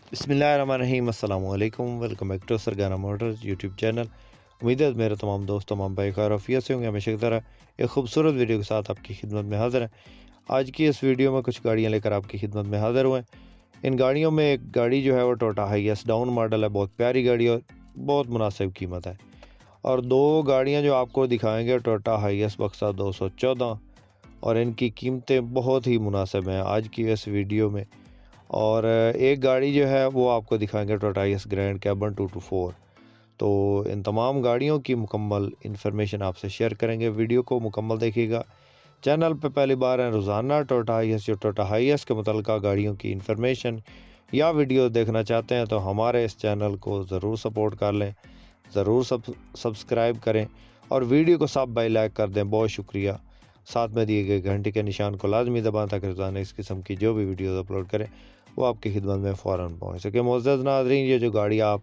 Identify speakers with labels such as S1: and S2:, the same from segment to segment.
S1: बिस्मिल्लाहिर्रहमानिर्रहीम अस्सलाम वालेकुम। Welcome back to Sargana motors YouTube channel. उम्मीद है मेरे तमाम दोस्त तमाम भाई खैर आफियत से होंगे। हमेशा की तरह एक खूबसूरत वीडियो के साथ आपकी खिदमत में हाज़िर है। आज की इस वीडियो में कुछ गाड़ियाँ लेकर आपकी खिदमत में हाज़िर हुए हैं। इन गाड़ियों में एक गाड़ी जो है वो टोयोटा हाईएस डाउन मॉडल है। बहुत प्यारी गाड़ी और बहुत मुनासिब कीमत है। और दो गाड़ियाँ जो आपको दिखाएँगे टोयोटा हाईएस बक्सा 214 और इनकी कीमतें बहुत ही मुनासिब हैं आज की इस वीडियो में। और एक गाड़ी जो है वो आपको दिखाएंगे टोयोटा हाईएस ग्रैंड कैबन 224। तो इन तमाम गाड़ियों की मुकम्मल इन्फॉर्मेशन आपसे शेयर करेंगे। वीडियो को मुकम्मल देखिएगा। चैनल पे पहली बार है, रोज़ाना टोयोटा हाईएस या टोयोटा हाईएस के मुतल्लिका गाड़ियों की इन्फॉर्मेशन या वीडियो देखना चाहते हैं तो हमारे इस चैनल को ज़रूर सपोर्ट कर लें, ज़रूर सब्सक्राइब करें और वीडियो को सब बाई लाइक कर दें। बहुत शुक्रिया। साथ में दिए गए घंटे के निशान को लाजमी दबाएं ताकि रोज़ाना इस किस्म की जो भी वीडियोज़ अपलोड करें वो आपकी खिदमत में फ़ौरन पहुँच सके। मुअज़्ज़ज़ नाज़रीन, ये जो गाड़ी आप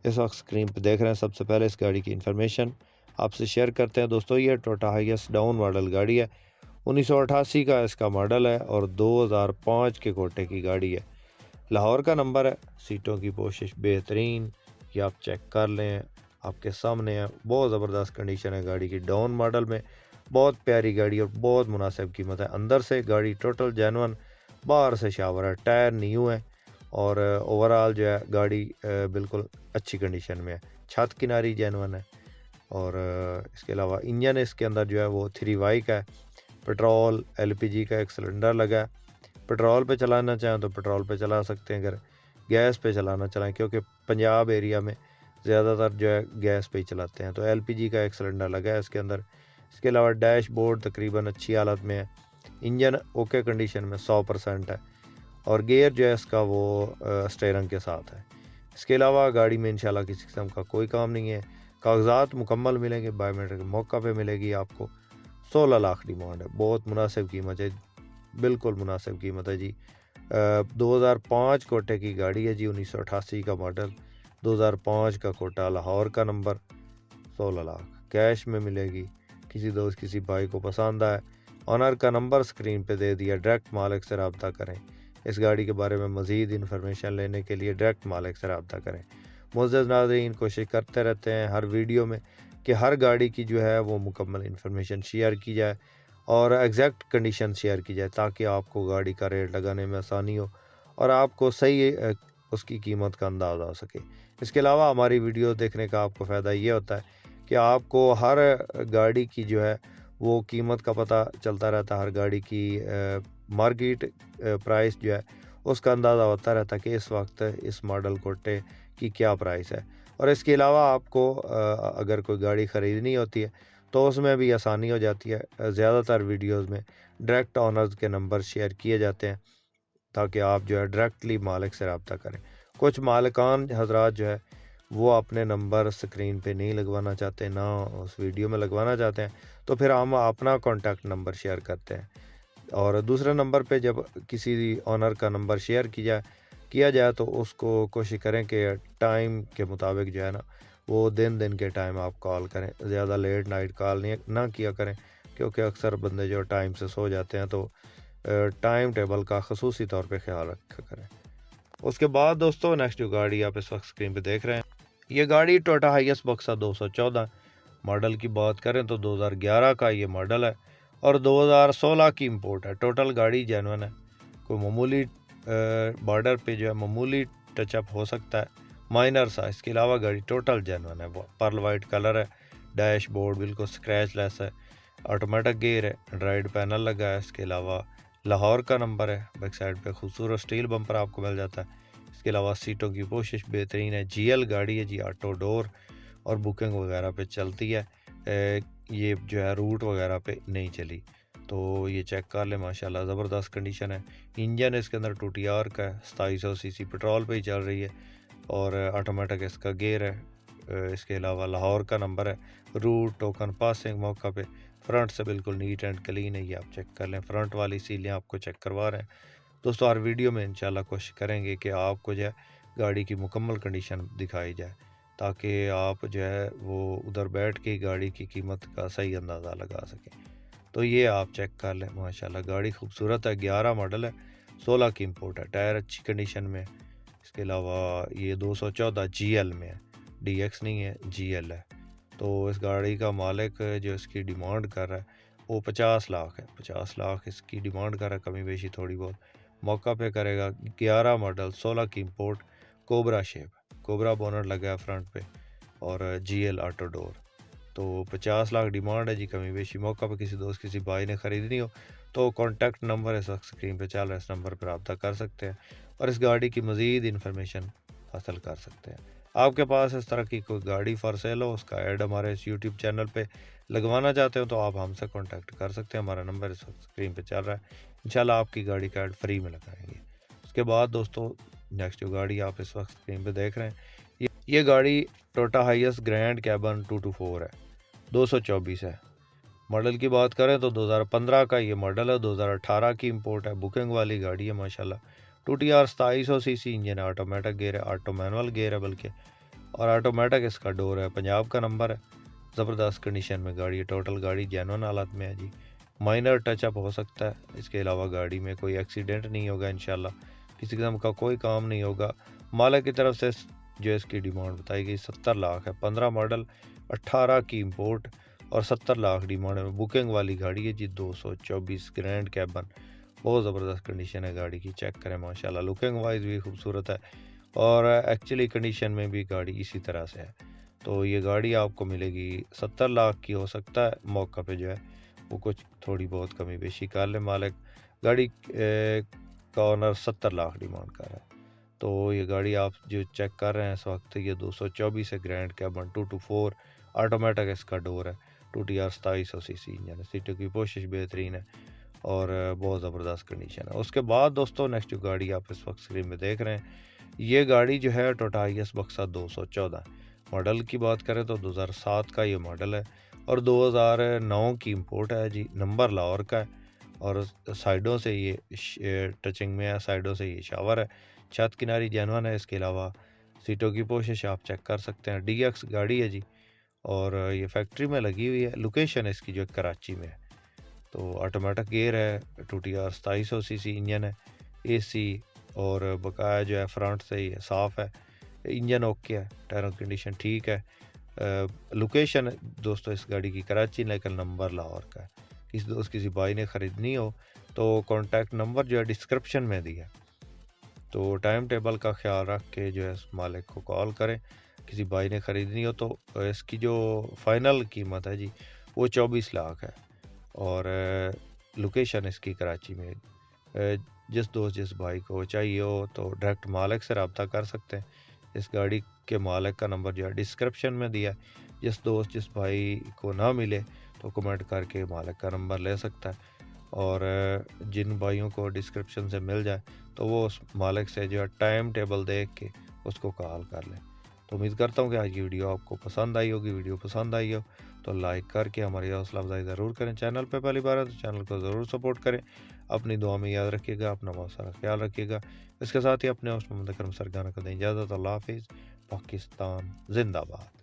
S1: इस वक्त स्क्रीन पर देख रहे हैं, सबसे पहले इस गाड़ी की इन्फॉर्मेशन आपसे शेयर करते हैं। दोस्तों, ये टोयोटा हाईएस डाउन मॉडल गाड़ी है। 1988 का इसका मॉडल है और 2005 के कोटे की गाड़ी है। लाहौर का नंबर है। सीटों की पोशिश बेहतरीन, ये आप चेक कर लें, आपके सामने है। बहुत ज़बरदस्त कंडीशन है गाड़ी की डाउन मॉडल में। बहुत प्यारी गाड़ी और बहुत मुनासिब कीमत है। अंदर से गाड़ी टोटल जेन्युइन, बाहर से शावर है, टायर न्यू है और ओवरऑल जो है गाड़ी बिल्कुल अच्छी कंडीशन में है। छत किनारी जेन्युइन है और इसके अलावा इंजन इसके अंदर जो है वो 3Y का है। पेट्रोल LPG का एक सिलेंडर लगा है। पेट्रोल पे चलाना चाहें तो पेट्रोल पे चला सकते हैं, अगर गैस पे चलाना चाहें, क्योंकि पंजाब एरिया में ज़्यादातर जो है गैस पे ही चलाते हैं, तो LPG का एक सिलेंडर लगा है इसके अंदर। इसके अलावा डैशबोर्ड तकरीबन अच्छी हालत में है। इंजन ओके कंडीशन में 100% है और गियर जो है इसका वो स्टीयरिंग के साथ है। इसके अलावा गाड़ी में इंशाल्लाह किसी किस्म का कोई काम नहीं है। कागजात मुकम्मल मिलेंगे, बायोमेट्रिक मौका पे मिलेगी आपको। 16 लाख डिमांड है। बहुत मुनासिब कीमत है, बिल्कुल मुनासिब कीमत है जी। 2005 कोटे की गाड़ी है जी। 1988 का मॉडल, 2005 का कोटा, लाहौर का नंबर। 16 लाख कैश में मिलेगी। किसी दोस्त किसी भाई को पसंद आए, ऑनर का नंबर स्क्रीन पे दे दिया, डायरेक्ट मालिक से रब्ता करें। इस गाड़ी के बारे में मज़ीद इन्फॉर्मेशन लेने के लिए डायरेक्ट मालिक से रब्ता करें। मुअज़्ज़ज़ नाज़रीन, कोशिश करते रहते हैं हर वीडियो में कि हर गाड़ी की जो है वो मुकम्मल इन्फॉर्मेशन शेयर की जाए और एग्जैक्ट कंडीशन शेयर की जाए ताकि आपको गाड़ी का रेट लगाने में आसानी हो और आपको सही उसकी कीमत का अंदाज़ा हो सके। इसके अलावा हमारी वीडियो देखने का आपको फ़ायदा ये होता है कि आपको हर गाड़ी की जो है वो कीमत का पता चलता रहता है। हर गाड़ी की मार्केट प्राइस जो है उसका अंदाज़ा होता रहता है कि इस वक्त इस मॉडल कोटे की क्या प्राइस है। और इसके अलावा आपको अगर कोई गाड़ी ख़रीदनी होती है तो उसमें भी आसानी हो जाती है। ज़्यादातर वीडियोस में डायरेक्ट ऑनर्स के नंबर शेयर किए जाते हैं ताकि आप जो है डायरेक्टली मालिक से रब्ता करें। कुछ मालिकान हजरात जो है वो अपने नंबर स्क्रीन पे नहीं लगवाना चाहते, ना उस वीडियो में लगवाना चाहते हैं, तो फिर हम अपना कॉन्टैक्ट नंबर शेयर करते हैं और दूसरे नंबर पे जब किसी ऑनर का नंबर शेयर किया जाए तो उसको कोशिश करें कि टाइम के मुताबिक जो है ना वो दिन के टाइम आप कॉल करें। ज़्यादा लेट नाइट कॉल नहीं ना किया करें, क्योंकि अक्सर बंदे जो टाइम से सो जाते हैं, तो टाइम टेबल का ख़ुसूसी तौर पे ख्याल रखा करें। उसके बाद दोस्तों, नेक्स्ट जो गाड़ी आप इस वक्त स्क्रीन पे देख रहे हैं, ये गाड़ी टोयोटा हाईएस बक्सा 214 मॉडल की बात करें तो 2011 का ये मॉडल है और 2016 की इंपोर्ट है। टोटल गाड़ी जेन्युइन है। कोई मामूली बॉर्डर पे जो है मामूली टचअप हो सकता है, माइनर सा। इसके अलावा गाड़ी टोटल जेन्युइन है। पर्ल वाइट कलर है, डैशबोर्ड बिल्कुल स्क्रैच लेस है, ऑटोमेटिक गियर है, ड्राइड पैनल लगा है। इसके अलावा लाहौर का नंबर है। बैक साइड पे खूबसूरत स्टील बम्पर आपको मिल जाता है। इसके अलावा सीटों की पोशिश बेहतरीन है। GL गाड़ी है जी, ऑटो डोर और बुकिंग वगैरह पे चलती है। ये जो है रूट वगैरह पे नहीं चली, तो ये चेक कर ले। माशाल्लाह ज़बरदस्त कंडीशन है। इंजन इसके अंदर 2TR का है, 2700 सीसी पेट्रोल पे ही चल रही है और ऑटोमेटिक इसका गियर है। इसके अलावा लाहौर का नंबर है। रूट टोकन पासिंग मौका पे। फ्रंट से बिल्कुल नीट एंड क्लीन है, ये आप चेक कर लें। फ्रंट वाली सीलें आपको चेक करवा रहे हैं दोस्तों। हर वीडियो में इंशाल्लाह कोशिश करेंगे कि आपको जो है गाड़ी की मुकम्मल कंडीशन दिखाई जाए ताकि आप जो है वो उधर बैठ के गाड़ी की कीमत का सही अंदाज़ा लगा सकें। तो ये आप चेक कर लें। माशाल्लाह गाड़ी खूबसूरत है। 11 मॉडल है, 16 की इंपोर्ट है। टायर अच्छी कंडीशन में, इसके अलावा ये 214 GL में है, DX नहीं है, GL है। तो इस गाड़ी का मालिक जो इसकी डिमांड कर रहा है वो 50 लाख है, 50 लाख इसकी डिमांड कर रहा है। कमी बेशी थोड़ी बहुत मौका पे करेगा। 11 मॉडल 16 की import, cobra shape, cobra bonnet लगा है फ्रंट पे और GL ऑटो डोर। तो 50 लाख डिमांड है जी। कमी बेशी मौका पे किसी दोस्त किसी भाई ने ख़रीदनी हो तो कॉन्टैक्ट नंबर इस वक्त स्क्रीन पे चल रहा है, इस नंबर पर रब्ता कर सकते हैं और इस गाड़ी की मज़ीद इन्फॉर्मेशन हासिल कर सकते हैं। आपके पास इस तरह की कोई गाड़ी फॉर सेल हो, उसका ऐड हमारे इस यूट्यूब चैनल पे लगवाना चाहते हो तो आप हमसे कांटेक्ट कर सकते हैं। हमारा नंबर इस वक्त स्क्रीन पे चल रहा है। इंशाल्लाह आपकी गाड़ी का ऐड फ्री में लगाएंगे। उसके बाद दोस्तों नेक्स्ट जो गाड़ी आप इस वक्त स्क्रीन पे देख रहे हैं ये गाड़ी टोयोटा हाइएस्ट ग्रैंड कैबन 224 है, 224 है। मॉडल की बात करें तो 2015 का ये मॉडल है, 2018 की इंपोर्ट है, बुकिंग वाली गाड़ी है माशाल्लाह। 2TR 2700 सीसी इंजन है, ऑटोमेटिक गेयर है, ऑटो मैनुअल गेयर है बल्कि, और ऑटोमेटिक इसका डोर है। पंजाब का नंबर है, ज़बरदस्त कंडीशन में गाड़ी है। टोटल गाड़ी जेन्युइन हालत में है जी। माइनर टचअप हो सकता है, इसके अलावा गाड़ी में कोई एक्सीडेंट नहीं होगा इंशाल्लाह, किसी किस्म का कोई काम नहीं होगा। मालिक की तरफ से जो इसकी डिमांड बताई गई 70 लाख है। 15 मॉडल, 18 की इंपोर्ट और 70 लाख डिमांड में बुकिंग वाली गाड़ी है जी। 224 ग्रैंड कैबन, बहुत ज़बरदस्त कंडीशन है गाड़ी की। चेक करें माशाल्लाह, लुकिंग वाइज भी खूबसूरत है और एक्चुअली कंडीशन में भी गाड़ी इसी तरह से है। तो ये गाड़ी आपको मिलेगी 70 लाख की। हो सकता है मौका पे जो है वो कुछ थोड़ी बहुत कमी बेशी कर ले मालिक। गाड़ी का ऑनर 70 लाख डिमांड कर रहा है। तो ये गाड़ी आप जो चेक कर रहे हैं इस वक्त, ये 224 है, ग्रैंड कैबन 224, ऑटोमेटिक इसका डोर है, 2TR 2700 सीसी इंजन है, सीटों की पोशिश बेहतरीन है और बहुत ज़बरदस्त कंडीशन है। उसके बाद दोस्तों नेक्स्ट जो गाड़ी आप इस वक्त स्क्रीन में देख रहे हैं ये गाड़ी जो है टोयोटा हाइएस्ट बक्सा 214। मॉडल की बात करें तो 2007 का ये मॉडल है और 2009 की इंपोर्ट है जी। नंबर लाहौर का है और साइडों से ये टचिंग में है, साइडों से ये शावर है, छत किनारी जेन्युइन है। इसके अलावा सीटों की पोशिश आप चेक कर सकते हैं। DX गाड़ी है जी और ये फैक्ट्री में लगी हुई है। लोकेशन इसकी जो कराची में है। तो ऑटोमेटिक गेयर है, 2TR 2700 सीसी इंजन है, AC और बकाया जो है फ्रंट से ही साफ़ है, इंजन ओके है, टायरों की कंडीशन ठीक है। लोकेशन दोस्तों इस गाड़ी की कराची, लेकिन नंबर लाहौर का है। किसी दोस्त किसी भाई ने ख़रीदनी हो तो कॉन्टैक्ट नंबर जो है डिस्क्रिप्शन में दिया। तो टाइम टेबल का ख्याल रख के जो है मालिक को कॉल करें। किसी भाई ने ख़रीदनी हो तो इसकी जो फ़ाइनल कीमत है जी वो 24 लाख है और लोकेशन इसकी कराची में। जिस दोस्त जिस भाई को चाहिए हो तो डायरेक्ट मालिक से रब्ता कर सकते हैं। इस गाड़ी के मालिक का नंबर जो है डिस्क्रिप्शन में दिया है। जिस दोस्त जिस भाई को ना मिले तो कमेंट करके मालिक का नंबर ले सकता है और जिन भाइयों को डिस्क्रिप्शन से मिल जाए तो वो उस मालिक से जो है टाइम टेबल देख के उसको कॉल कर लें। तो उम्मीद करता हूँ कि आज की वीडियो आपको पसंद आई होगी। वीडियो पसंद आई हो तो लाइक करके हमारी हौसला अफजाई ज़रूर करें। चैनल पे पहली बार है तो चैनल को ज़रूर सपोर्ट करें। अपनी दुआ में याद रखिएगा, अपना बहुत सारा ख्याल रखिएगा। इसके साथ ही अपने होस्ट मोहम्मद अकरम सरगाना को दें इजाज़त। अल्लाह हाफिज़। पाकिस्तान जिंदाबाद।